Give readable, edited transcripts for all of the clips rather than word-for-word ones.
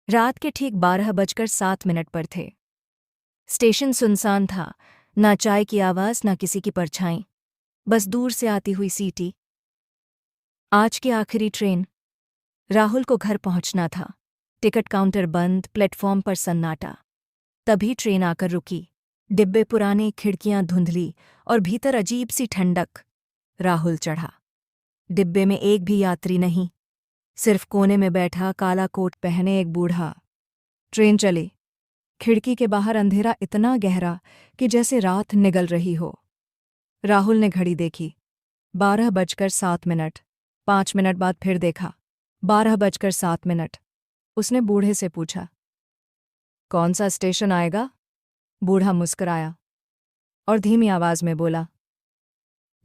रात के ठीक 12:07 पर थे। स्टेशन सुनसान था, ना चाय की आवाज़ ना किसी की परछाई, बस दूर से आती हुई सीटी। आज की आखिरी ट्रेन। राहुल को घर पहुंचना था। टिकट काउंटर बंद, प्लेटफॉर्म पर सन्नाटा। तभी ट्रेन आकर रुकी। डिब्बे पुराने, खिड़कियां धुंधली और भीतर अजीब सी ठंडक। राहुल चढ़ा। डिब्बे में एक भी यात्री नहीं, सिर्फ कोने में बैठा काला कोट पहने एक बूढ़ा। ट्रेन चली। खिड़की के बाहर अंधेरा इतना गहरा कि जैसे रात निगल रही हो। राहुल ने घड़ी देखी। 12:07। 5 मिनट बाद फिर देखा। 12:07। उसने बूढ़े से पूछा, कौन सा स्टेशन आएगा? बूढ़ा मुस्कुराया और धीमी आवाज में बोला,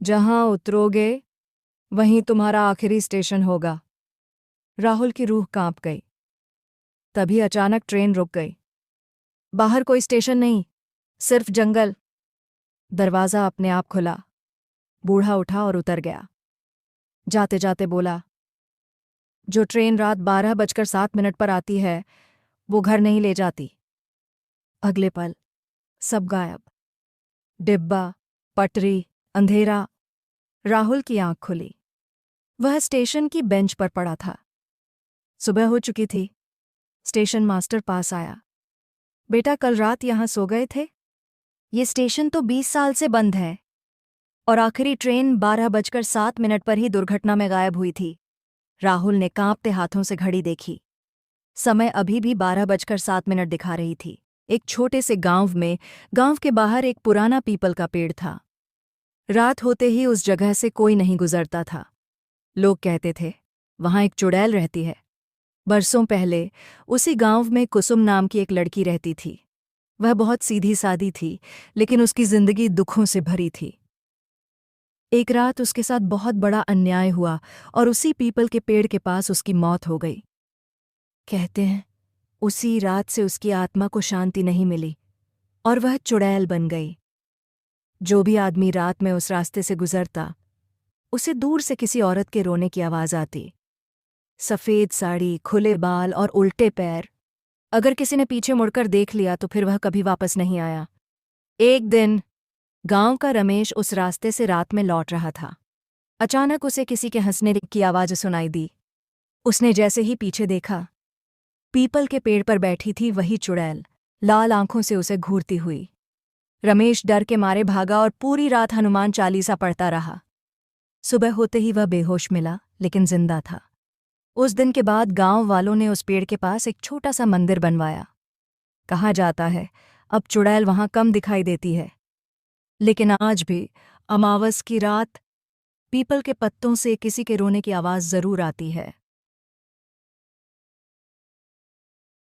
जहां उतरोगे वहीं तुम्हारा आखिरी स्टेशन होगा। राहुल की रूह कांप गई। तभी अचानक ट्रेन रुक गई। बाहर कोई स्टेशन नहीं, सिर्फ जंगल। दरवाज़ा अपने आप खुला। बूढ़ा उठा और उतर गया। जाते जाते बोला, जो ट्रेन रात 12:07 पर आती है वो घर नहीं ले जाती। अगले पल सब गायब। डिब्बा, पटरी, अंधेरा। राहुल की आंख खुली। वह स्टेशन की बेंच पर पड़ा था। सुबह हो चुकी थी। स्टेशन मास्टर पास आया। बेटा, कल रात यहां सो गए थे? ये स्टेशन तो 20 साल से बंद है और आखिरी ट्रेन 12:07 पर ही दुर्घटना में गायब हुई थी। राहुल ने कांपते हाथों से घड़ी देखी। समय अभी भी 12:07 दिखा रही थी। एक छोटे से गांव के बाहर एक पुराना पीपल का पेड़ था। रात होते ही उस जगह से कोई नहीं गुजरता था। लोग कहते थे, वहां एक चुड़ैल रहती है। बरसों पहले उसी गांव में कुसुम नाम की एक लड़की रहती थी। वह बहुत सीधी सादी थी, लेकिन उसकी जिंदगी दुखों से भरी थी। एक रात उसके साथ बहुत बड़ा अन्याय हुआ और उसी पीपल के पेड़ के पास उसकी मौत हो गई। कहते हैं उसी रात से उसकी आत्मा को शांति नहीं मिली और वह चुड़ैल बन गई। जो भी आदमी रात में उस रास्ते से गुजरता, उसे दूर से किसी औरत के रोने की आवाज आती। सफ़ेद साड़ी, खुले बाल और उल्टे पैर। अगर किसी ने पीछे मुड़कर देख लिया तो फिर वह कभी वापस नहीं आया। एक दिन गांव का रमेश उस रास्ते से रात में लौट रहा था। अचानक उसे किसी के हंसने की आवाज़ सुनाई दी। उसने जैसे ही पीछे देखा, पीपल के पेड़ पर बैठी थी वही चुड़ैल, लाल आंखों से उसे घूरती हुई। रमेश डर के मारे भागा और पूरी रात हनुमान चालीसा पढ़ता रहा। सुबह होते ही वह बेहोश मिला, लेकिन जिंदा था। उस दिन के बाद गांव वालों ने उस पेड़ के पास एक छोटा सा मंदिर बनवाया। कहा जाता है अब चुड़ैल वहां कम दिखाई देती है, लेकिन आज भी अमावस की रात पीपल के पत्तों से किसी के रोने की आवाज़ जरूर आती है।